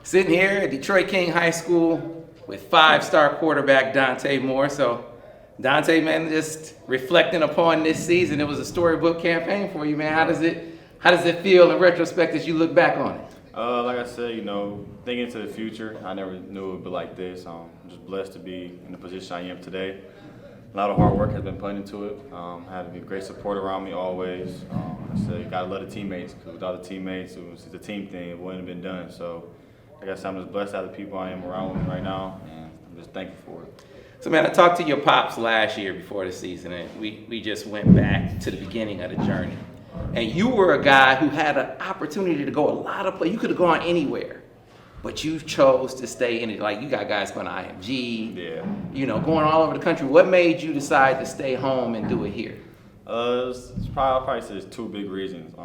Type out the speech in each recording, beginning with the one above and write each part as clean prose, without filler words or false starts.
Sitting here at Detroit King High School with five-star quarterback Dante Moore. So, Dante, man, just reflecting upon this season, it was a storybook campaign for you, man. How does it feel in retrospect as you look back on it? Like I said, thinking to the future, I never knew it would be like this. I'm just blessed to be in the position I am today. A lot of hard work has been put into it. Had a great support around me always. I said, you gotta love the teammates, because without the teammates, it was the team thing. It wouldn't have been done. So, like I said, I'm just blessed to have the people I am around me right now, and I'm just thankful for it. So, man, I talked to your pops last year before the season, and we just went back to the beginning of the journey. And you were a guy who had an opportunity to go a lot of places. You could have gone anywhere, but you chose to stay in it. Like, you got guys going to IMG, going all over the country. What made you decide to stay home and do it here? It's I'll probably say there's two big reasons.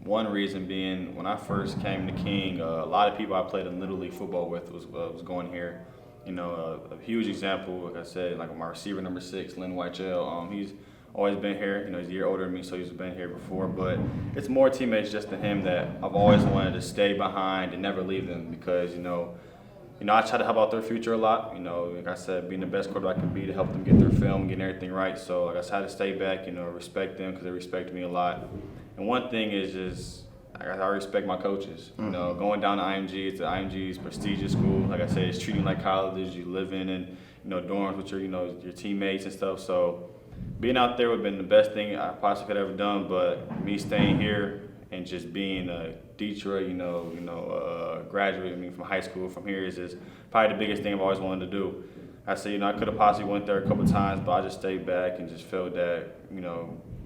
One reason being, when I first came to King, a lot of people I played in Little League football with was going here. A huge example, like I said, like my receiver number 6, Lynn Whitechell, he's always been here. He's a year older than me, so he's been here before. But it's more teammates just than him that I've always wanted to stay behind and never leave them, because I try to help out their future a lot. Like I said, being the best quarterback I can be to help them get their film, getting everything right. So like I said, I had to stay back, respect them, because they respect me a lot. And one thing is just, I respect my coaches. Going down to IMG, it's IMG's prestigious school. Like I said, it's treating like colleges. You live in dorms with your teammates and stuff. So being out there would have been the best thing I possibly could have ever done. But me staying here and just being a Detroit, graduate from high school from here is just probably the biggest thing I've always wanted to do. I said, I could have possibly went there a couple of times, but I just stayed back and just felt that,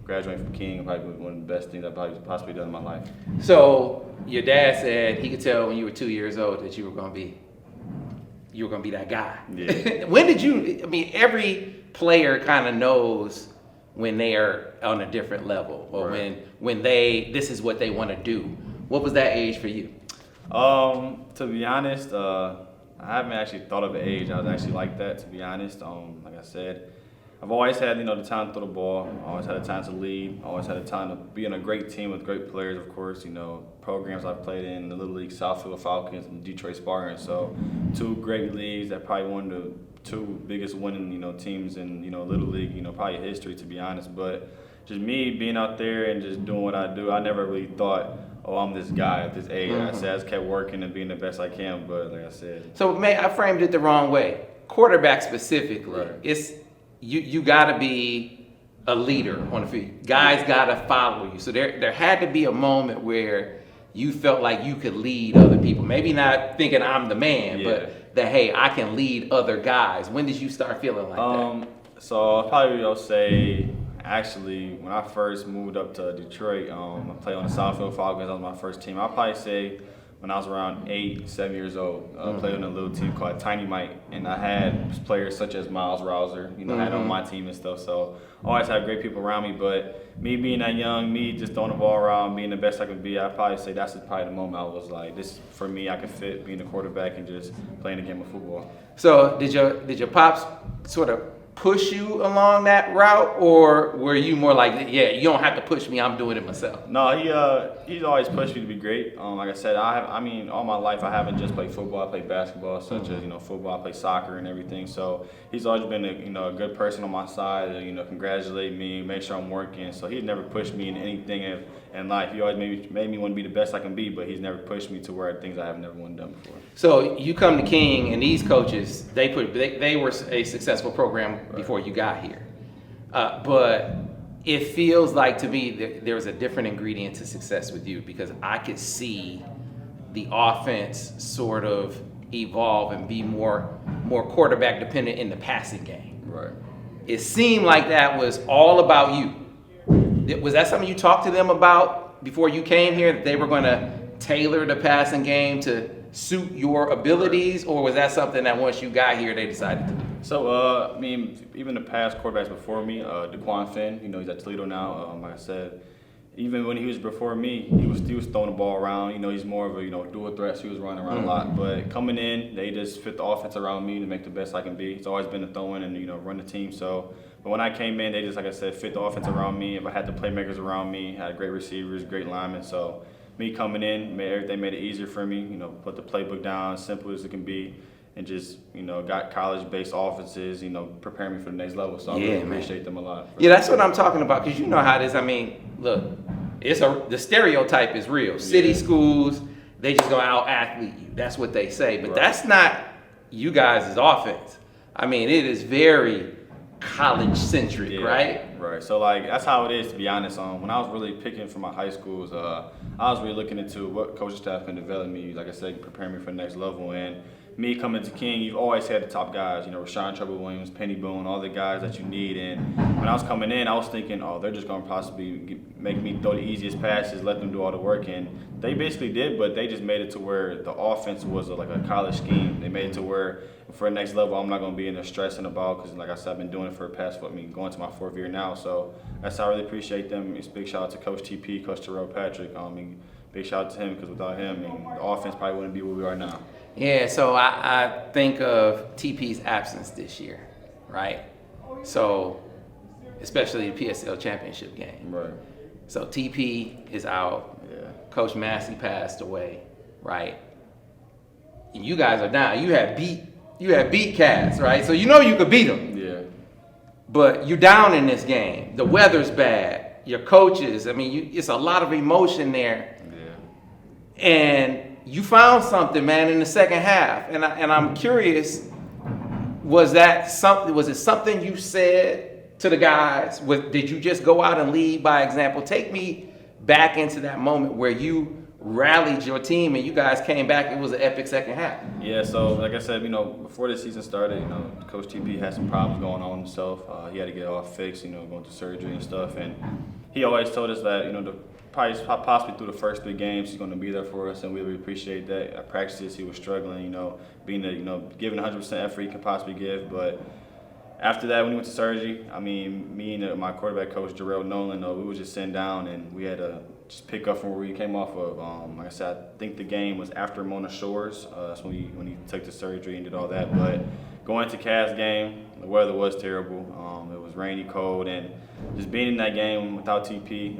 graduating from King probably was one of the best things I've probably possibly done in my life. So your dad said he could tell when you were 2 years old that you were going to be that guy. Yeah. When did you? Every player kind of knows when they are on a different level, or right. when this is what they want to do. What was that age for you? To be honest, I haven't actually thought of an age. I was actually like that, to be honest. Like I said, I've always had, the talent to throw the ball. I always had the talent to lead. I always had the talent to be in a great team with great players, of course. Programs I've played in, the Little League, Southfield Falcons, and Detroit Spartans. So, two great leagues that probably one of the two biggest winning, teams in, Little League, probably history, to be honest. But just me being out there and just doing what I do, I never really thought, oh, I'm this guy at this age. I said, I just kept working and being the best I can. But like I said, so I framed it the wrong way. Quarterback specifically, right. You got to be a leader on the field. Guys got to follow you. So there had to be a moment where you felt like you could lead other people. Maybe not thinking I'm the man, but that, hey, I can lead other guys. When did you start feeling like that? So I'll say, actually, when I first moved up to Detroit, I played on the Southfield Falcons. That was my first team. I'll probably say when I was around 8, 7 years old, I played on a little team called Tiny Mike, and I had players such as Miles Rouser, had on my team and stuff. So I always had great people around me. But me being that young, me just throwing the ball around, being the best I could be, I'd probably say that's probably the moment I was like, this for me, I could fit being a quarterback and just playing a game of football. So did your pops sort of push you along that route, or were you more like, yeah, you don't have to push me, I'm doing it myself? No, he's always pushed me to be great. Like I said, all my life I haven't just played football. I played basketball, such as football. I play soccer and everything. So he's always been a good person on my side. Congratulate me, make sure I'm working. So he's never pushed me in anything in life. He always made me want to be the best I can be, but he's never pushed me to where things I have never wanted done before. So you come to King, and these coaches, they were a successful program before you got here. But it feels like to me that there's a different ingredient to success with you, because I could see the offense sort of evolve and be more quarterback dependent in the passing game. Right. It seemed like that was all about you. Was that something you talked to them about before you came here, that they were going to tailor the passing game to suit your abilities, or was that something that once you got here they decided to do? So, even the past quarterbacks before me, DeQuan Finn, he's at Toledo now. Like I said, even when he was before me, he was throwing the ball around. He's more of a dual threat, so he was running around a lot. But coming in, they just fit the offense around me to make the best I can be. It's always been a throw in and run the team. So, but when I came in, they just, like I said, fit the offense around me. If I had the playmakers around me, had great receivers, great linemen. So me coming in, they made it easier for me. You know, put the playbook down, simple as it can be, and just, you know, got college-based offenses, you know, preparing me for the next level. So I really appreciate them a lot. Yeah, that's what I'm talking about, because you know how it is. I mean, look, the stereotype is real. City schools, they just go out athlete you. That's what they say, but that's not you guys' offense. I mean, it is very college-centric, right? Right. So, like, that's how it is, to be honest. When I was really picking for my high schools, I was really looking into what coaching staff can develop me, like I said, prepare me for the next level. And me coming to King, you've always had the top guys, you know, Rashawn Trevor-Williams, Penny Boone, all the guys that you need. And when I was coming in, I was thinking, oh, they're just going to possibly make me throw the easiest passes, let them do all the work. And they basically did, but they just made it to where the offense was like a college scheme. They made it to where for the next level, I'm not going to be in there stressing about, because, like I said, I've been doing it for the past, going to my 4th year now. So that's how I really appreciate them. It's a big shout out to Coach TP, Coach Terrell Patrick. Big shout out to him, because without him, the offense probably wouldn't be where we are now. Yeah, so I think of TP's absence this year, right? So, especially the PSL championship game. Right. So TP is out. Yeah. Coach Massey passed away, right? And you guys are down. You had beat Cats, right? So you know you could beat them. Yeah. But you're down in this game. The weather's bad. Your coaches, I mean, it's a lot of emotion there. Yeah. And you found something, man, in the second half. And I'm curious, was it something you said to the guys? Did you just go out and lead by example? Take me back into that moment where you rallied your team and you guys came back. It was an epic second half. Yeah, so like I said, you know, before the season started, you know, Coach TP had some problems going on himself. He had to get it all fixed, you know, going through surgery and stuff. And he always told us that, you know, possibly through the first 3 games, he's going to be there for us, and we really appreciate that. At practices, he was struggling, you know, giving 100% effort he could possibly give. But after that, when he went to surgery, I mean, me and my quarterback coach, Jarrell Nolan, we were just sitting down, and we had to just pick up from where we came off of. Like I said, I think the game was after Mona Shores. That's when he took the surgery and did all that. But going to Cavs game, the weather was terrible. It was rainy, cold, and just being in that game without TP,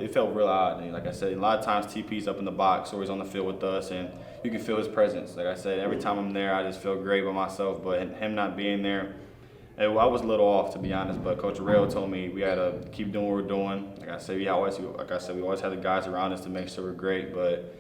it felt real odd. And like I said, a lot of times TP's up in the box or he's on the field with us, and you can feel his presence. Like I said, every time I'm there, I just feel great by myself. But him not being there, I was a little off, to be honest. But Coach Arrell told me we had to keep doing what we're doing. Like I said, we always have the guys around us to make sure we're great. But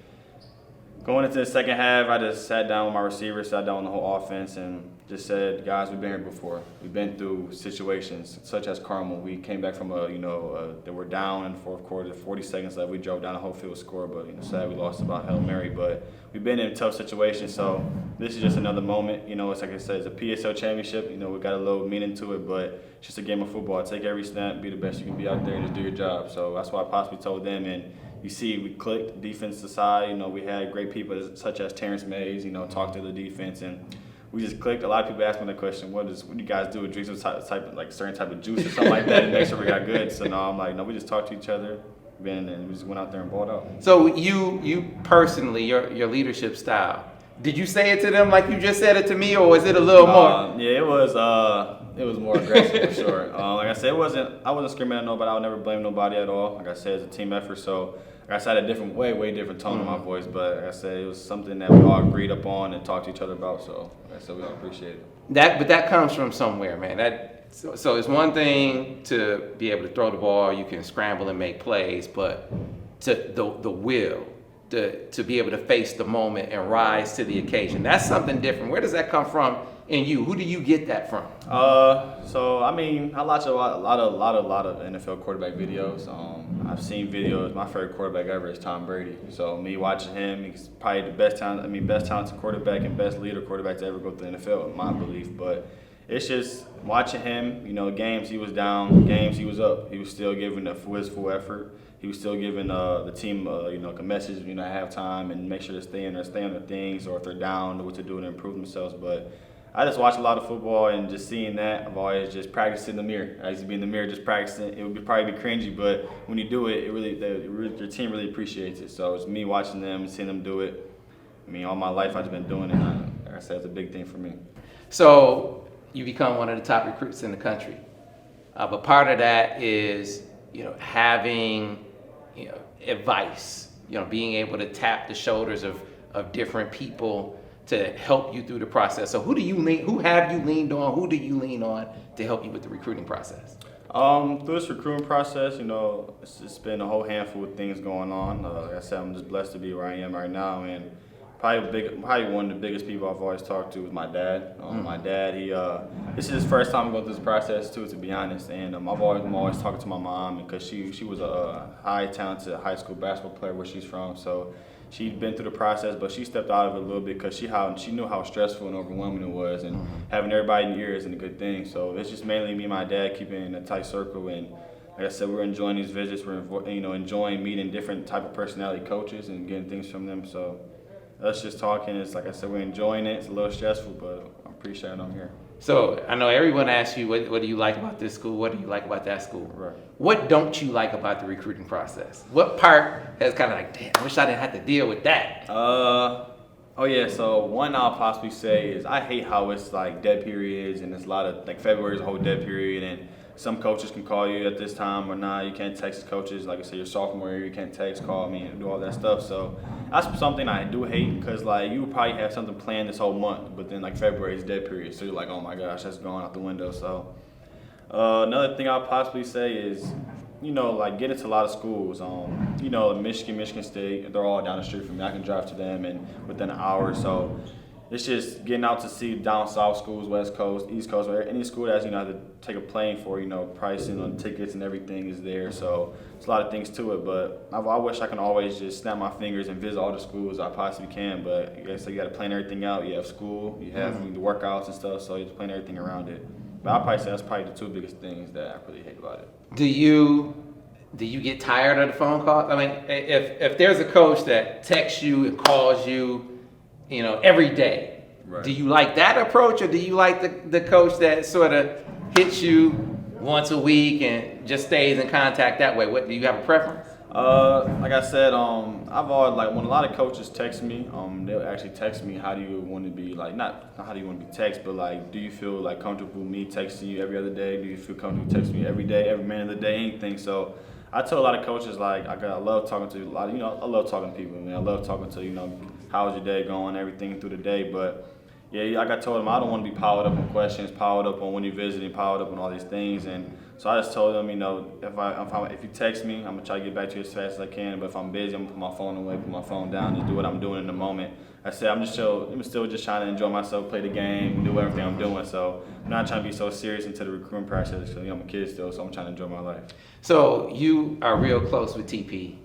going into the second half, I just sat down with my receivers, sat down with the whole offense, and just said, guys, we've been here before. We've been through situations such as Carmel. We came back from they were down in the 4th quarter, 40 seconds left. We drove down the whole field score, but sad we lost about Hail Mary. But we've been in tough situations, so this is just another moment. You know, it's like I said, it's a PSL championship. You know, we got a little meaning to it, but it's just a game of football. Take every snap, be the best you can be out there, and just do your job. So that's why I possibly told them. And you see, we clicked defense aside. You know, we had great people such as Terrence Mays. You know, talk to the defense, and we just clicked. A lot of people ask me the question, what do you guys do? Drink some type of like certain type of juice or something like that and make sure we got good. So no, I'm like, no, we just talked to each other, and we just went out there and balled out. So you personally, your leadership style, did you say it to them like you just said it to me, or was it a little more? Yeah, it was more aggressive for sure. Like I said, I wasn't screaming at nobody. I would never blame nobody at all. Like I said, it's a team effort. So like I said, a different, way different tone in my voice. But like I said, it was something that we all agreed upon and talked to each other about. So like I said, we all appreciate it. But that comes from somewhere, man. So it's one thing to be able to throw the ball, you can scramble and make plays, but the will to be able to face the moment and rise to the occasion. That's something different. Where does that come from in you? Who do you get that from? So I mean, I watch a lot of NFL quarterback videos. I've seen videos. My favorite quarterback ever is Tom Brady. So me watching him, he's probably the best talented quarterback and best leader quarterback to ever go through the NFL, in my belief. But it's just watching him. You know, games he was down, games he was up. He was still giving his full effort. He was still giving the team, a message, at halftime, and make sure to stay on their things, or if they're down, what to do to improve themselves. But I just watch a lot of football, and just seeing that, I've always just practiced in the mirror. I used to be in the mirror just practicing. It would probably be cringy, but when you do it, your team really appreciates it. So it's me watching them and seeing them do it. I mean, all my life I've just been doing it. Like I said, it's a big thing for me. So you become one of the top recruits in the country, but part of that is having advice being able to tap the shoulders of different people to help you through the process. So who have you leaned on? Who do you lean on to help you with the recruiting process? Through this recruiting process, it's been a whole handful of things going on. Like I said, I'm just blessed to be where I am right now, and probably one of the biggest people I've always talked to is my dad. My dad, this is his first time going through this process too, to be honest. And I'm always talking to my mom because she was a high talented high school basketball player where she's from. So she'd been through the process, but she stepped out of it a little bit because she knew how stressful and overwhelming it was, and having everybody in your ear isn't a good thing. So it's just mainly me and my dad keeping in a tight circle, and like I said, we're enjoying these visits. We're enjoying meeting different type of personality coaches and getting things from them. So us just talking, it's like I said, we're enjoying it. It's a little stressful, but I'm pretty sure I'm here. So I know everyone asks you, what do you like about this school? What do you like about that school? Right. What don't you like about the recruiting process? What part has kind of like, damn, I wish I didn't have to deal with that? So one I'll possibly say is I hate how it's like dead periods, and there's a lot of, like, February is a whole dead period, and some coaches can call you at this time or not. You can't text coaches. Like I said, your sophomore year, you can't text, call me, and do all that stuff. So that's something I do hate, because like you probably have something planned this whole month, but then like February is dead period. So you're like, oh my gosh, that's going out the window. So another thing I'll possibly say is, like getting to a lot of schools. Michigan State, they're all down the street from me. I can drive to them and within an hour. So it's just getting out to see down south schools, West Coast, East Coast, any school that's, have to take a plane for, pricing on tickets and everything is there. So it's a lot of things to it, but I wish I can always just snap my fingers and visit all the schools I possibly can. But I guess you got to plan everything out. You have school, you have the workouts and stuff, so you have to plan everything around it. But I'll probably say that's probably the two biggest things that I really hate about it. Do you get tired of the phone calls? I mean, if there's a coach that texts you and calls you, every day, right, do you like that approach, or do you like the coach that sort of hits you once a week and just stays in contact that way? What do you have a preference? Like I said, I've always, like, when a lot of coaches text me, they'll actually text me, how do you want to be, like, not how do you want to be text, but like, do you feel like comfortable me texting you every other day? Do you feel comfortable texting me every day, every minute of the day, anything? So I tell a lot of coaches, like, I love talking to a lot, I love talking to people, man. I love talking to, how's your day going, everything through the day. But yeah, like I told them, I don't want to be piled up on questions, piled up on when you're visiting, piled up on all these things. And so I just told them, if you text me, I'm gonna try to get back to you as fast as I can. But if I'm busy, I'm gonna put my phone away, put my phone down, just do what I'm doing in the moment. I said I'm still just trying to enjoy myself, play the game, do everything I'm doing. So I'm not trying to be so serious into the recruitment process, because I'm a kid still, so I'm trying to enjoy my life. So you are real close with TP,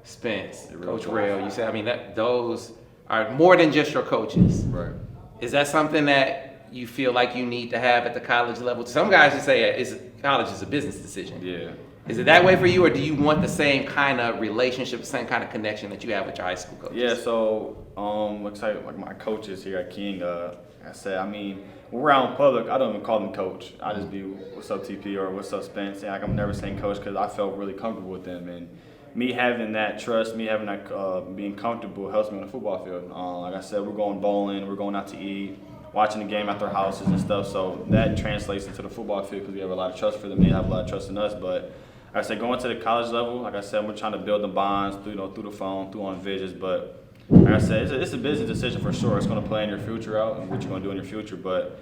Spence, Coach Rail. You said, those are more than just your coaches. Right. Is that something that you feel like you need to have at the college level? Some guys just say college is a business decision. Yeah. Is it that way for you, or do you want the same kind of relationship, the same kind of connection that you have with your high school coaches? Yeah, so like my coaches here at King, I said, when we're out in public, I don't even call them coach. I just be, what's up TP, or what's up Spence? And I'm never saying coach, because I felt really comfortable with them. And me having that trust, me having that being comfortable helps me on the football field. Like I said, we're going bowling, we're going out to eat, watching the game at their houses and stuff. So that translates into the football field, because we have a lot of trust for them. They have a lot of trust in us. But like I said, going to the college level, like I said, we're trying to build the bonds through the phone, through on visits. But like I said, it's a business decision for sure. It's going to plan your future out and what you're going to do in your future. But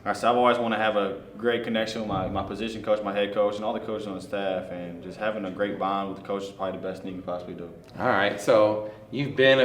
like I said, I've always want to have a great connection with my position coach, my head coach, and all the coaches on the staff. And just having a great bond with the coach is probably the best thing you can possibly do. All right. So you've been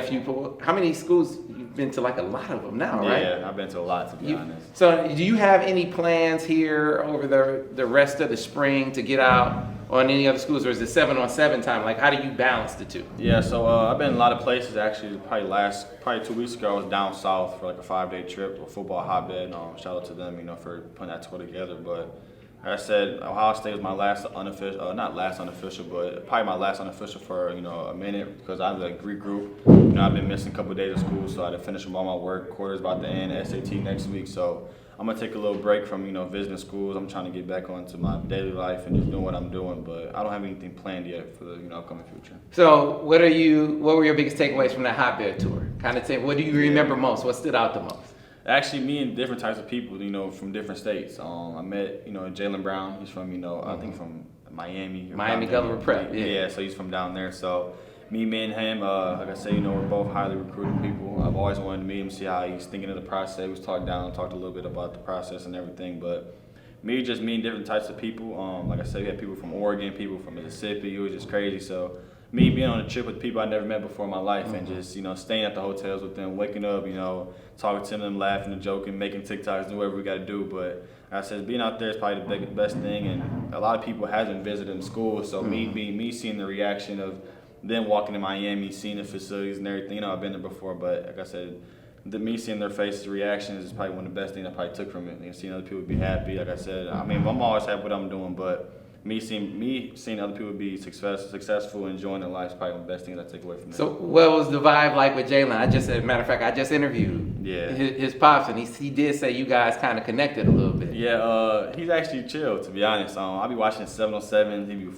how many schools? You've been to, like, a lot of them now, right? Yeah, I've been to a lot, to be honest. So do you have any plans here over the rest of the spring to get out on any other schools, or is it 7-on-7 time? Like, how do you balance the two? Yeah, so I've been in a lot of places, actually. Probably 2 weeks ago, I was down south for like a 5-day trip, a football hotbed. Shout out to them, for putting that tour together. But like I said, Ohio State was my last unofficial, not last unofficial, but probably my last unofficial for a minute, because I have a Greek group. I've been missing a couple of days of school, so I had to finish all my work. Quarter's about to end, SAT next week, so I'm gonna take a little break from visiting schools. I'm trying to get back onto my daily life and just doing what I'm doing, but I don't have anything planned yet for the upcoming future. So what were your biggest takeaways from that Hotbed Tour? What do you remember most? What stood out the most? Actually, meeting different types of people, from different states. I met, Jaylen Brown. He's from, I think from Miami. Miami Gulliver Prep. Yeah, so he's from down there. So me and him, like I say, we're both highly recruited people. I've always wanted to meet him, see how he's thinking of the process. We talked a little bit about the process and everything, but me just meeting different types of people. Like I said, we had people from Oregon, people from Mississippi. It was just crazy. So me being on a trip with people I never met before in my life, and just staying at the hotels with them, waking up, talking to them, laughing and joking, making TikToks, doing whatever we got to do. But like I said, being out there is probably the best thing, and a lot of people hasn't visited school. So me seeing the reaction of them walking to Miami, seeing the facilities and everything. I've been there before, but like I said, me seeing their faces, reactions is probably one of the best things I probably took from it. Seeing other people be happy, like I said, I'm always happy with what I'm doing, but me seeing other people be successful, enjoying their life is probably one of the best things I take away from it. So what was the vibe like with Jalen? As a matter of fact, I just interviewed his pops, and he did say you guys kind of connected a little bit. Yeah, he's actually chill, to be honest. I'll be watching 707. He be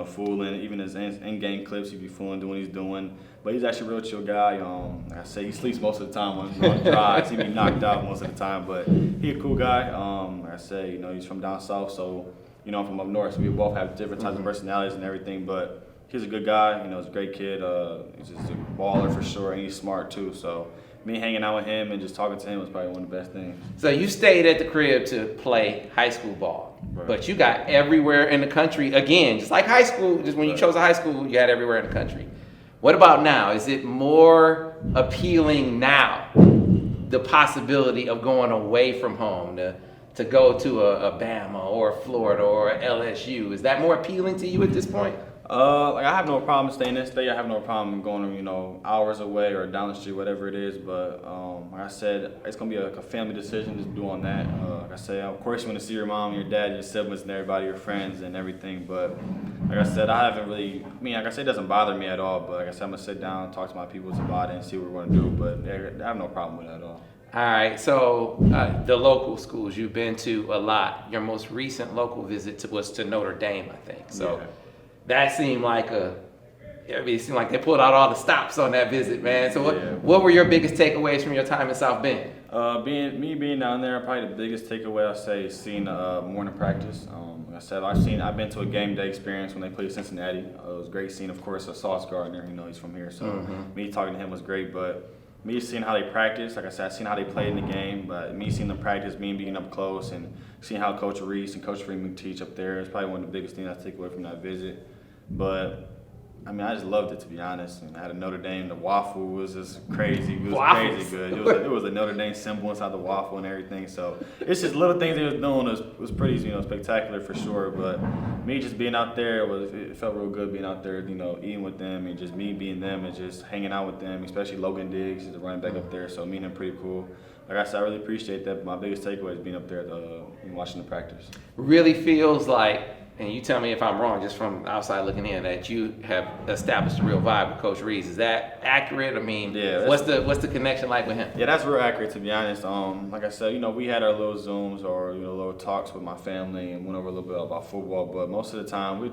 fooling. Even his in-game clips, he be fooling, doing what he's doing. But he's actually a real chill guy. Like I say, he sleeps most of the time on drives. He be knocked out most of the time, but he a cool guy. Like I say, he's from down south, so I'm from up north. So we both have different types of personalities and everything. But he's a good guy. He's a great kid. He's just a baller for sure, and he's smart too. So me hanging out with him and just talking to him was probably one of the best things. So you stayed at the crib to play high school ball, but you got everywhere in the country again, just like high school. Just when you chose a high school, you had everywhere in the country. What about now? Is it more appealing now, the possibility of going away from home to go to a Bama or Florida or LSU? Is that more appealing to you at this point? I have no problem staying in state. I have no problem going, hours away or down the street, whatever it is. But like I said, it's gonna be a family decision to do on that. Like I say, of course, you want to see your mom, your dad, your siblings, and everybody, your friends, and everything. But like I said, I haven't really. Like I said, it doesn't bother me at all. But like I said, I'm gonna sit down, talk to my people about it, and see what we're gonna do. But I have no problem with it at all. All right, so the local schools you've been to a lot. Your most recent local visit was to Notre Dame, I think. So. Yeah. That seemed like it seemed like they pulled out all the stops on that visit, man. So what were your biggest takeaways from your time in South Bend? Being down there, probably the biggest takeaway I'd say is seeing morning practice. Like I said, I've been to a game day experience when they played Cincinnati. It was great seeing, of course, Sauce Gardner. He's from here, so me talking to him was great. But me seeing how they practice, like I said, I seen how they played in the game. But me seeing them practice, me being up close, and seeing how Coach Reese and Coach Freeman teach up there is probably one of the biggest things I take away from that visit. But I just loved it, to be honest. And I had a Notre Dame. The waffle was just crazy. It was crazy good. It was a Notre Dame symbol inside the waffle and everything. So it's just little things they was doing was pretty, spectacular for sure. But me just being out there it felt real good being out there, eating with them and just me being them and just hanging out with them, especially Logan Diggs, the running back up there. So meeting him pretty cool. Like I said, I really appreciate that. My biggest takeaway is being up there and watching the practice. Really feels like. And you tell me if I'm wrong, just from outside looking in, that you have established a real vibe with Coach Reese. Is that accurate? What's the connection like with him? Yeah, that's real accurate, to be honest. Like I said, we had our little Zooms or little talks with my family and went over a little bit about football. But most of the time, we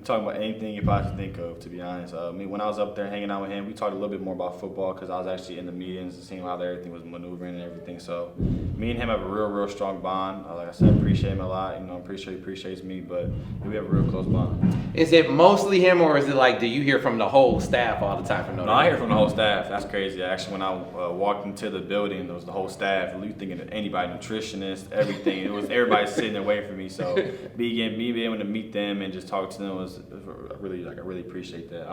talk about anything you possibly think of, to be honest. When I was up there hanging out with him, we talked a little bit more about football because I was actually in the meetings and seeing how everything was maneuvering and everything. So me and him have a real strong bond. Like I said, I appreciate him a lot. I'm pretty sure he appreciates me, but we have a real close bond. Is it mostly him, or is it like, do you hear from the whole staff all the time from Notre Dame? No, I hear from the whole staff. That's crazy. Actually, when I walked into the building, it was the whole staff. You thinking of anybody, nutritionist, everything. It was everybody sitting there waiting for me. So me being able to meet them and just talk to them was I really appreciate that.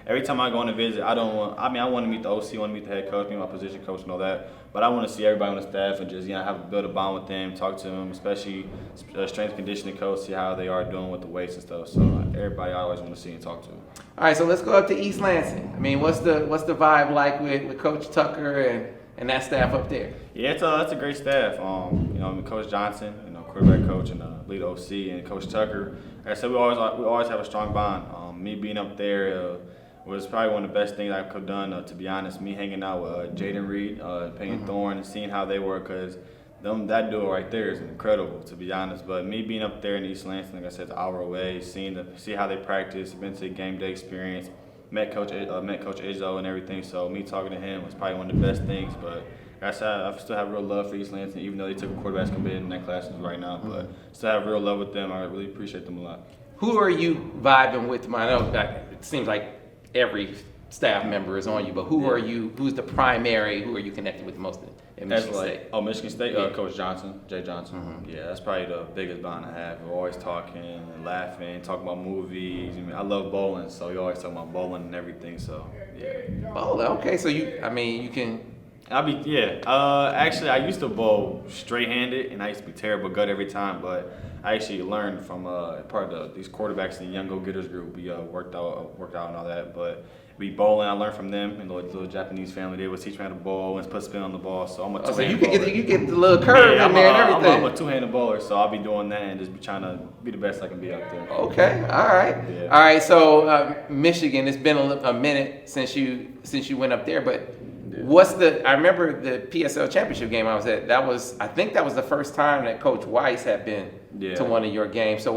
Every time I go on a visit, I want to meet the OC, I want to meet the head coach, meet my position coach and all that, but I want to see everybody on the staff and just, build a bond with them, talk to them, especially strength and conditioning coach, see how they are doing with the weights and stuff. So everybody I always want to see and talk to. All right, so let's go up to East Lansing. What's the vibe like with Coach Tucker and that staff up there? Yeah, it's a great staff. Coach Johnson, quarterback coach and lead OC, and Coach Tucker. Like I said, we always have a strong bond. Me being up there was probably one of the best things I could have done, to be honest. Me hanging out with Jaden Reed, Peyton Thorne, and seeing how they work, because that duo right there is incredible, to be honest. But me being up there in East Lansing, like I said, it's an hour away, see how they practice, been to a game day experience, met Coach Izzo and everything. So me talking to him was probably one of the best things. But like I said, I still have real love for East Lansing, even though they took a quarterback commit in that class right now. But still have real love with them. I really appreciate them a lot. Who are you vibing with? I know it seems like every staff member is on you, but who's the primary, who are you connected with the most at Michigan State? Michigan State, Coach Johnson, Jay Johnson. Mm-hmm. Yeah, that's probably the biggest bond I have. We're always talking and laughing, talking about movies. I love bowling, so we always talk about bowling and everything. So yeah. Bowling, okay. So you can. Actually, I used to bowl straight-handed, and I used to be terrible gut every time. But I actually learned from part of these quarterbacks in the Young Go-Getters group. We worked out and all that, but. We bowling, I learned from them, and the little Japanese family. They would teach me how to bowl and put spin on the ball. So I'm a two-handed bowler. So you get the little curve in there and everything. I'm a two-handed bowler, so I'll be doing that and just be trying to be the best I can be out there. Okay, all right, yeah. All right. So Michigan, it's been a minute since you went up there, but what's I remember the PSL championship game I was at. I think that was the first time that Coach Weiss had been to one of your games. So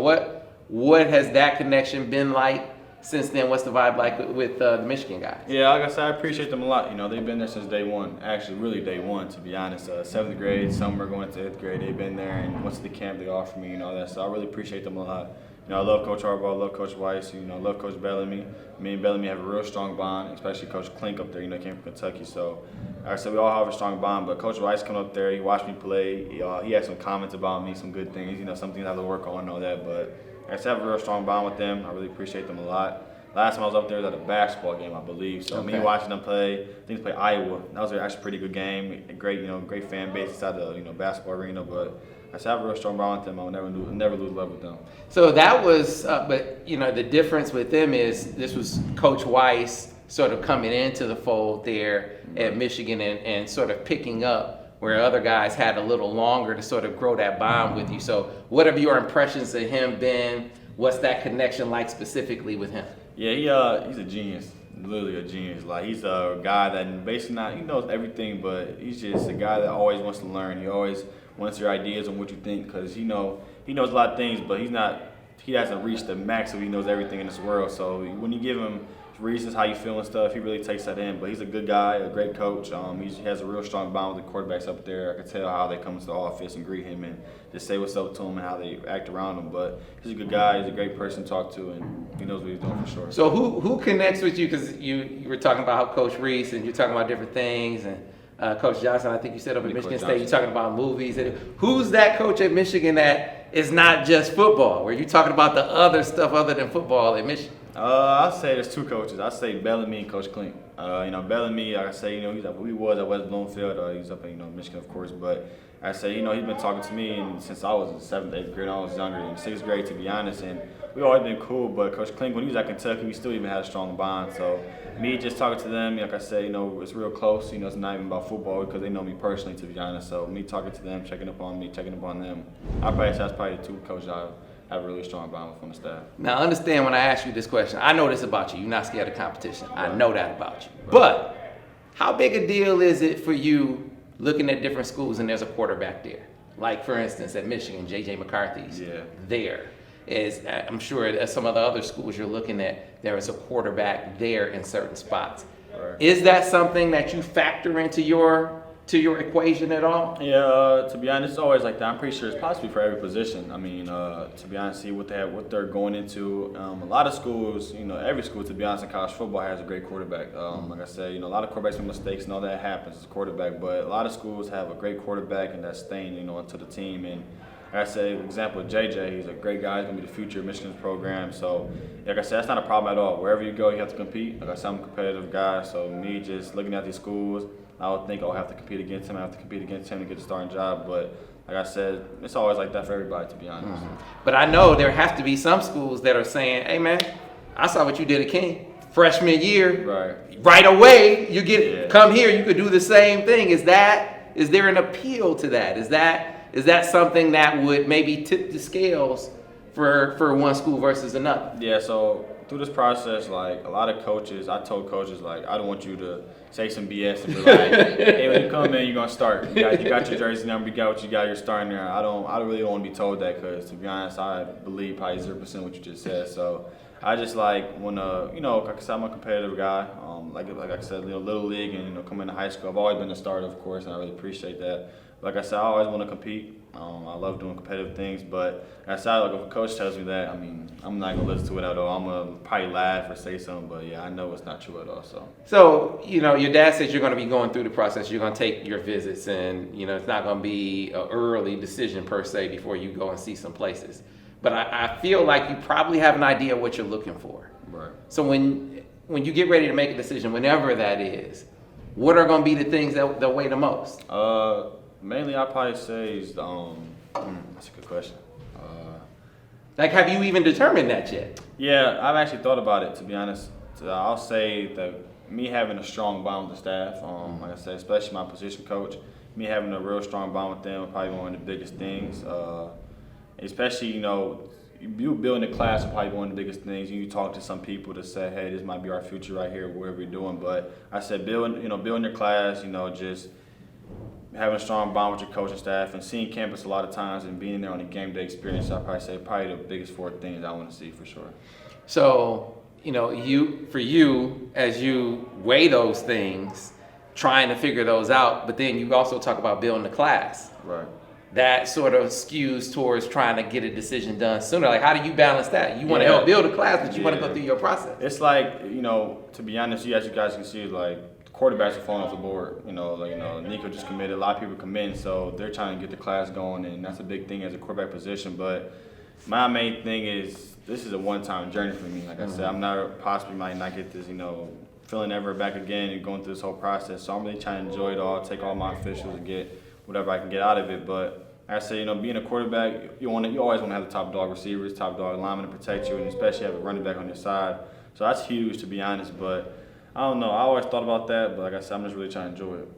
what has that connection been like? Since then, what's the vibe like with the Michigan guys? Yeah, like I said, I appreciate them a lot. They've been there since day one. Actually, really day one, to be honest. 7th grade, some are going to 8th grade. They've been there and went to the camp. They offered me, all that. So I really appreciate them a lot. I love Coach Harbaugh, I love Coach Weiss. I love Coach Bellamy. Me and Bellamy have a real strong bond, especially Coach Klink up there. Came from Kentucky. So like I said, we all have a strong bond. But Coach Weiss come up there. He watched me play. He had some comments about me, some good things. Some things I have to work on and all that. But I have a real strong bond with them. I really appreciate them a lot. Last time I was up there was at a basketball game, I believe. So me watching them play, I think they played Iowa. That was actually a pretty good game. A great fan base inside the basketball arena. But I have a real strong bond with them. I'll never lose love with them. So that was, but the difference with them is this was Coach Weiss sort of coming into the fold there at Michigan and sort of picking up where other guys had a little longer to sort of grow that bond with you. So what have your impressions of him been? What's that connection like specifically with him? Yeah, he's a genius, literally a genius. Like, he's a guy that basically he knows everything, but he's just a guy that always wants to learn. He always wants your ideas on what you think, because he knows a lot of things, but he hasn't reached the max of he knows everything in this world. So when you give him reasons how you feel and stuff, he really takes that in. But he's a good guy, a great coach. He has a real strong bond with the quarterbacks up there. I can tell how they come to the office and greet him and just say what's up to him and how they act around him. But he's a good guy. He's a great person to talk to, and he knows what he's doing for sure. So who connects with you? Because you were talking about how Coach Reese and you're talking about different things, and Coach Johnson, I think you said up at Michigan State, you're talking about movies. Who's that coach at Michigan that is not just football, where you're talking about the other stuff other than football at Michigan? I'd say there's two coaches. I'd say Bellamy and Coach Klink. Bellamy, like I say, he was at West Bloomfield. He's up in Michigan, of course. But I say, he's been talking to me since I was in 7th, 8th grade. I was younger in 6th grade, to be honest. And we always been cool. But Coach Klink, when he was at Kentucky, we still even had a strong bond. So me just talking to them, like I say, it's real close. It's not even about football because they know me personally, to be honest. So me talking to them, checking up on me, checking up on them. That's probably the two coaches I have a really strong bond with from the staff. Now, understand when I ask you this question, I know this about you. You're not scared of competition. Right. I know that about you. Right. But how big a deal is it for you looking at different schools and there's a quarterback there? Like, for instance, at Michigan, J.J. McCarthy's there. I'm sure at some of the other schools you're looking at, there is a quarterback there in certain spots. Right. Is that something that you factor into your equation at all? Yeah, to be honest, it's always like that. I'm pretty sure it's possibly for every position. To be honest, see what they're going into. A lot of schools, every school, to be honest, in college football has a great quarterback. Like I said, a lot of quarterbacks make mistakes and all that happens as a quarterback, but a lot of schools have a great quarterback and that's staying, into the team. And like I said, for example, JJ, he's a great guy. He's going to be the future of Michigan's program. So, like I said, that's not a problem at all. Wherever you go, you have to compete. Like I said, I'm a competitive guy, so me just looking at these schools, I would think I'll have to compete against him. I have to compete against him to get a starting job. But like I said, it's always like that for everybody, to be honest. Mm-hmm. But I know there have to be some schools that are saying, hey, man, I saw what you did at King. Freshman year, right away, you come here, you could do the same thing. Is there an appeal to that? Is that something that would maybe tip the scales for one school versus another? Yeah, so through this process, like a lot of coaches, I told coaches, like, I don't want you to say some BS and be like, hey, when you come in, you're going to start. You got your jersey number, you got what you got, you're starting there. I really don't want to be told that because, to be honest, I believe probably 0% what you just said. So I just like when like I said, I'm a competitive guy. Like I said, little league and coming to high school, I've always been a starter, of course, and I really appreciate that. Like I said, I always want to compete. I love doing competitive things, but aside, like if a coach tells me that, I mean, I'm not gonna listen to it at all. I'm gonna probably laugh or say something, but yeah, I know it's not true at all. So your dad says you're gonna be going through the process. You're gonna take your visits, and it's not gonna be an early decision per se before you go and see some places. But I feel like you probably have an idea of what you're looking for. Right. So when you get ready to make a decision, whenever that is, what are gonna be the things that weigh the most? Mainly, I'd probably say is that's a good question. Have you even determined that yet? Yeah, I've actually thought about it, to be honest. I'll say that me having a strong bond with the staff, like I said, especially my position coach, me having a real strong bond with them is probably one of the biggest things. Especially, you building a class is probably one of the biggest things. You talk to some people to say, hey, this might be our future right here, whatever we're doing. But I said building your class, just having a strong bond with your coaching staff and seeing campus a lot of times and being there on a game day experience, I'd probably say probably the biggest 4 things I want to see for sure. So, for you, as you weigh those things, trying to figure those out, but then you also talk about building the class. Right. That sort of skews towards trying to get a decision done sooner. Like, how do you balance that? You want to help build a class, but you want to go through your process. It's like, to be honest, as you guys can see, like, quarterbacks are falling off the board. Nico just committed. A lot of people commit, so they're trying to get the class going, and that's a big thing as a quarterback position. But my main thing is this is a one-time journey for me. Like I said, I'm not possibly might not get this, feeling ever back again and going through this whole process. So I'm really trying to enjoy it all, take all my officials and get whatever I can get out of it. But like I say, being a quarterback, you always want to have the top dog receivers, top dog linemen to protect you, and especially have a running back on your side. So that's huge, to be honest. But I don't know. I always thought about that, but like I said, I'm just really trying to enjoy it.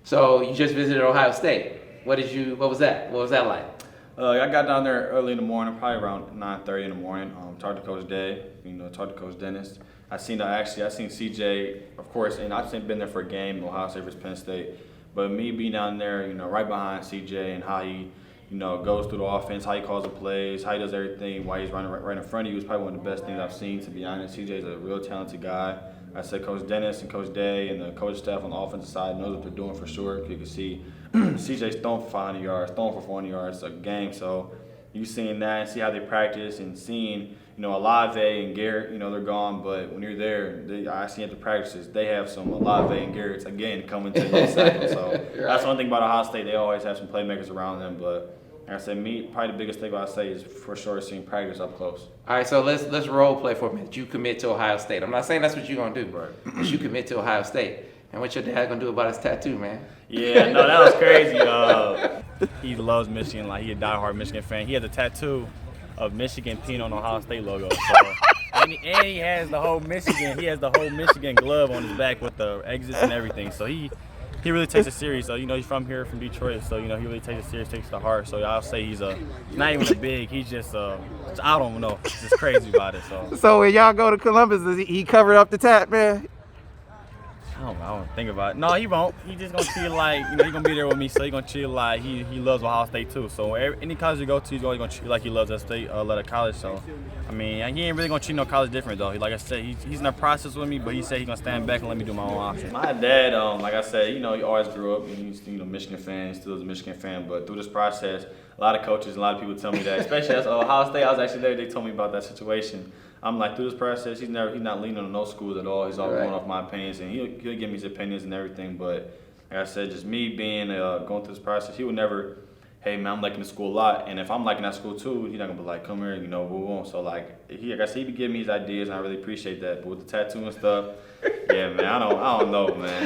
So you just visited Ohio State. What was that? What was that like? I got down there early in the morning, probably around 9:30 in the morning. Talked to Coach Day, talked to Coach Dennis. I seen CJ, of course, and I've been there for a game, Ohio State versus Penn State. But me being down there, right behind CJ and how he, goes through the offense, how he calls the plays, how he does everything, while he's running right in front of you is probably one of the best things I've seen, to be honest. CJ's a real talented guy. I said Coach Dennis and Coach Day and the coach staff on the offensive side knows what they're doing for sure. You can see CJ's throwing for 500 yards, throwing for 400 yards a game. So you seeing that and see how they practice and seeing, Olave and Garrett, they're gone. But when you're there, I see at the practices, they have some Olave and Garrett's, again, coming to the cycle. So that's one thing about Ohio State. They always have some playmakers around them. But like I said, probably the biggest thing I'd say is for sure seeing practice up close. All right, so let's role play for a minute. You commit to Ohio State. I'm not saying that's what you're gonna do, right? But you commit to Ohio State, and what your dad gonna do about his tattoo, man? Yeah, no, that was crazy. He loves Michigan, like he a diehard Michigan fan. He has a tattoo of Michigan peeing on the Ohio State logo. So, and he has the whole Michigan glove on his back with the exits and everything. So he really takes it serious. So, he's from here, from Detroit. So, he really takes it serious, takes it to heart. So, I'll say he's not even a big. He's just, I don't know. He's just crazy about it. So when y'all go to Columbus, does he cover up the tat, man? I don't think about it. No, he won't. He just gonna treat it like, he's gonna be there with me, so he gonna treat it like he loves Ohio State too. So any college you go to, he's always gonna treat it like he loves that state, college. So, he ain't really gonna treat no college different though. Like I said, he's in the process with me, but he said he's gonna stand back and let me do my own options. My dad, like I said, he always grew up, and he's Michigan fan, he still is a Michigan fan. But through this process, a lot of coaches, a lot of people tell me that, especially as Ohio State, I was actually there. They told me about that situation. I'm like, through this process, he's not leaning on no schools at all. He's all going off my opinions, and he'll give me his opinions and everything. But like I said, just me being going through this process, he would never, hey man, I'm liking the school a lot, and if I'm liking that school too, he's not gonna be like, come here, boom. So like I said, he be giving me his ideas, and I really appreciate that. But with the tattoo and stuff, yeah, man, I don't know, man.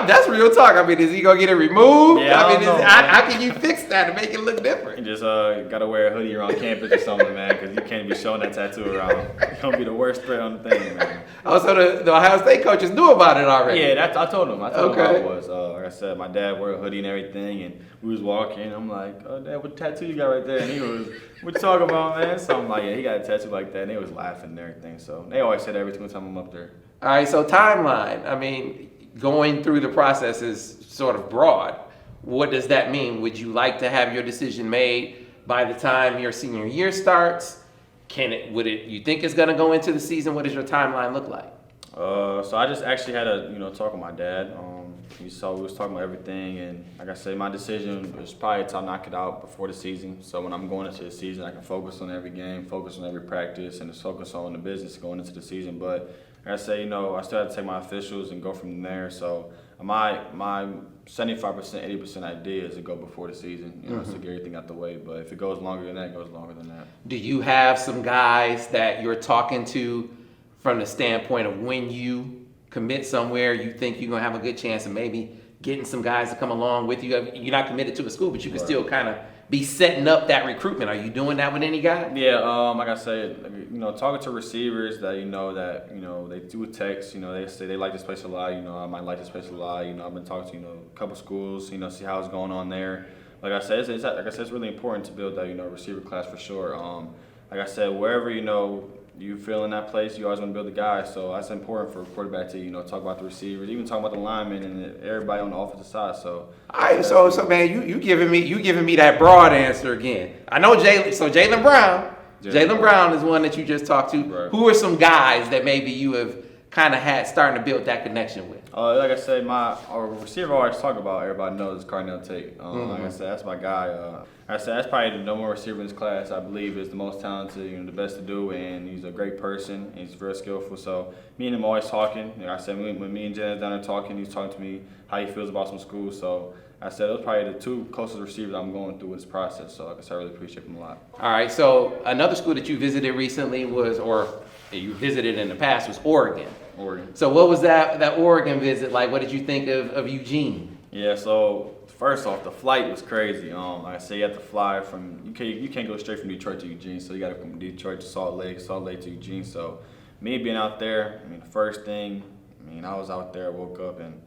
That's real talk. Is he gonna get it removed? Yeah, how can you fix that to make it look different? You just gotta wear a hoodie around campus or something, man, because you can't be showing that tattoo around. It's gonna be the worst threat on the thing, man. Oh, so the Ohio State coaches knew about it already? Yeah, I told him how it was. Like I said, my dad wore a hoodie and everything, and we was walking. I'm like, oh, Dad, what tattoo you got right there? And he was, what you talking about, man? So I'm like, yeah, he got a tattoo like that, and they was laughing and everything. So they always said every single time I'm up there. All right, so timeline. Going through the process is sort of broad. What does that mean? Would you like to have your decision made by the time your senior year starts? You think it's gonna go into the season? What does your timeline look like? So I just actually had a talk with my dad. We was talking about everything, and like I said, my decision was probably to knock it out before the season. So when I'm going into the season, I can focus on every game, focus on every practice, and just focus on the business going into the season. But like I say, I still have to take my officials and go from there. So my 75%, 80% idea is to go before the season, to get everything out the way. But if it goes longer than that, it goes longer than that. Do you have some guys that you're talking to from the standpoint of when you commit somewhere, you think you're going to have a good chance of maybe getting some guys to come along with you? You're not committed to a school, but you can still kind of be setting up that recruitment. Are you doing that with any guy? Yeah, like I said, talking to receivers that they do text. They say they like this place a lot. I might like this place a lot. I've been talking to a couple schools. See how it's going on there. Like I said, it's really important to build that receiver class for sure. Like I said, wherever you feel in that place, you always want to build the guys. So that's important for a quarterback to talk about the receivers, even talk about the linemen and everybody on the offensive side. So all right, so man, you giving me that broad answer again. I know Jaylen Brown. Jaylen Brown is one that you just talked to. Right. Who are some guys that maybe you have kind of had starting to build that connection with? Like I said, our receiver I always talk about, everybody knows, is Carnell Tate. Like I said, that's my guy. Like I said, that's probably the number one receiver in this class. I believe is the most talented, the best to do, and he's a great person. And he's very skillful. So me and him always talking. Like I said, when me and Jen is down there talking, he's talking to me how he feels about some schools. So I said those probably the two closest receivers I'm going through this process. So like I said, I really appreciate them a lot. All right. So another school that you visited recently you visited in the past was Oregon. So what was that Oregon visit like? What did you think of Eugene? Yeah, so first off, the flight was crazy. Like I said, you have to fly from you can't go straight from Detroit to Eugene, so you got to come from Detroit to Salt Lake to Eugene. So me being out there, the first thing, I was out there, I woke up and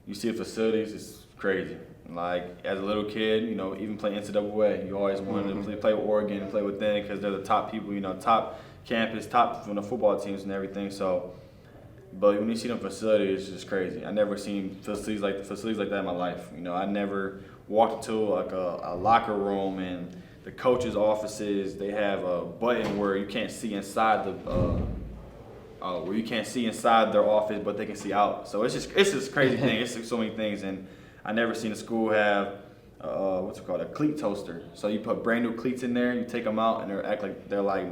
you see the facilities, it's crazy. Like as a little kid, even playing NCAA, you always wanted to play with Oregon and play with them because they're the top people, top campus, top from the football teams and everything. So. But when you see them facilities, it's just crazy. I never seen facilities like that in my life. I never walked into like a locker room and the coaches' offices. They have a button where you can't see inside their office, but they can see out. So it's just crazy thing. It's just so many things, and I never seen a school have a cleat toaster. So you put brand new cleats in there, you take them out, and they're like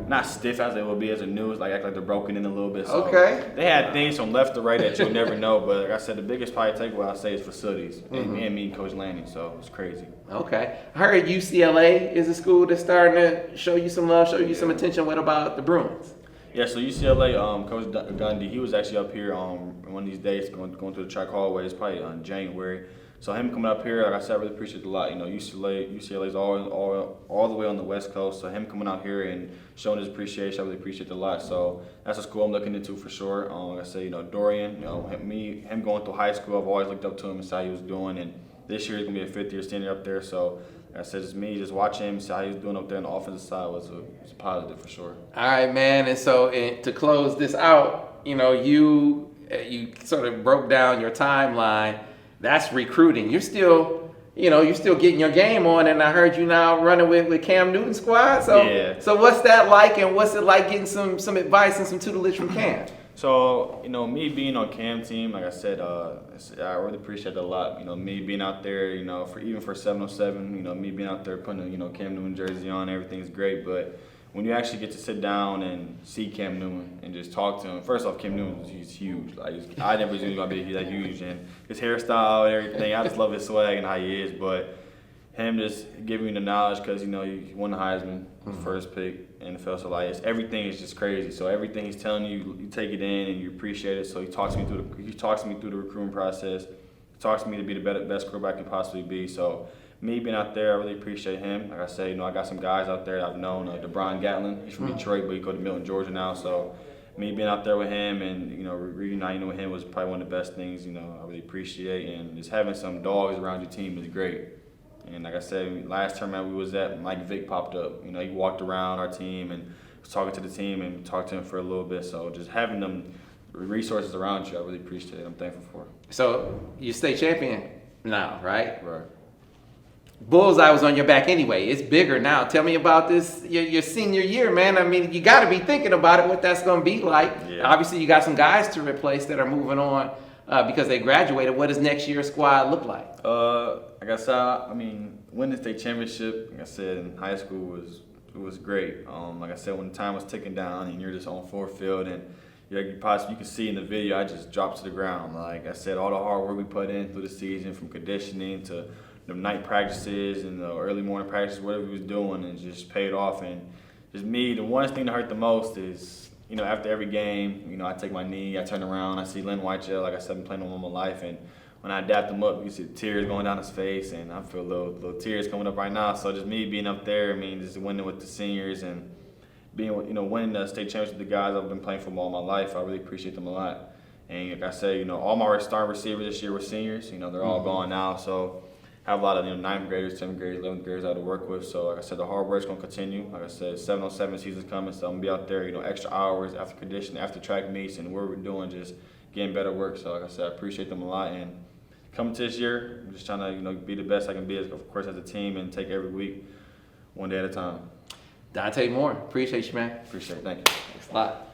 not stiff as they will be as a new, act like they're broken in a little bit. So okay. They had things from left to right that you'll never know. But like I said, the biggest probably takeaway I'd say is facilities. And me and Coach Lanning, so it's crazy. Okay. I heard UCLA is a school that's starting to show you some love, show you some attention. What about the Bruins? Yeah, so UCLA, Coach Gundy, he was actually up here one of these days going through the track hallways, probably in January. So him coming up here, like I said, I really appreciate it a lot. UCLA's all the way on the West Coast, so him coming out here and showing his appreciation, I really appreciate it a lot. So that's a school I'm looking into for sure. Like I say, Dorian, him going through high school, I've always looked up to him and see how he was doing, and this year he's gonna be a fifth-year senior up there. So like I said, it's me just watching him, see how he's doing up there on the offensive side was a positive for sure. All right, man. And so to close this out, you sort of broke down your timeline. That's recruiting. You're still getting your game on, and I heard you now running with Cam Newton's squad. So, yeah. So what's that like, and what's it like getting some advice and some tutelage from Cam? So, me being on Cam team, like I said, I really appreciate it a lot. Me being out there, for 707, me being out there putting a, Cam Newton jersey on, everything's great. But when you actually get to sit down and see Cam Newton and just talk to him, first off, Cam Newton, he's huge. I never knew he was going to be that huge. And his hairstyle and everything, I just love his swag and how he is. But him just giving me the knowledge because, he won the Heisman, first pick NFL. So, everything is just crazy. So, everything he's telling you, you take it in and you appreciate it. So, he talks me through the recruiting process. He talks to me to be the best quarterback I can possibly be. So, me being out there, I really appreciate him. Like I say, I got some guys out there that I've known. DeBron Gatlin, he's from Detroit, but he go to Milton, Georgia now. So me being out there with him and, reuniting with him was probably one of the best things, I really appreciate. And just having some dogs around your team is great. And like I said, last tournament we was at, Mike Vick popped up. He walked around our team and was talking to the team and talked to him for a little bit. So just having them resources around you, I really appreciate it. I'm thankful for it. So you state champion now, right? Right. bullseye was on your back anyway. It's bigger now. Tell me about this, your senior year, man. I mean, you got to be thinking about it, what that's going to be like. Yeah. Obviously, you got some guys to replace that are moving on because they graduated. What does next year's squad look like? Like I said, I mean, winning the state championship, like I said, in high school was great. Like I said, when the time was ticking down and you're just on full field and you can see in the video, I just dropped to the ground. Like I said, all the hard work we put in through the season, from conditioning to the night practices and the early morning practices, whatever we was doing, and just paid off. And just me, the one thing that hurt the most is, after every game, I take my knee, I turn around, I see Len Whiteshell, like I said, I've been playing him all my life, and when I dapped him up, you see tears going down his face, and I feel little tears coming up right now. So just me being up there, I mean, just winning with the seniors and being, winning the state championship with the guys I've been playing for all my life, I really appreciate them a lot. And like I said, all my starting receivers this year were seniors. They're all gone now, so I have a lot of 9th graders, 10th graders, 11th graders I have to work with. So like I said, the hard work's gonna continue. Like I said, 7-on-7 season's coming, so I'm gonna be out there, extra hours after conditioning, after track meets, and what we're doing, just getting better work. So like I said, I appreciate them a lot. And coming to this year, I'm just trying to be the best I can be, of course, as a team, and take every week one day at a time. Dante Moore, appreciate you, man. Appreciate it. Thank you. Thanks a lot.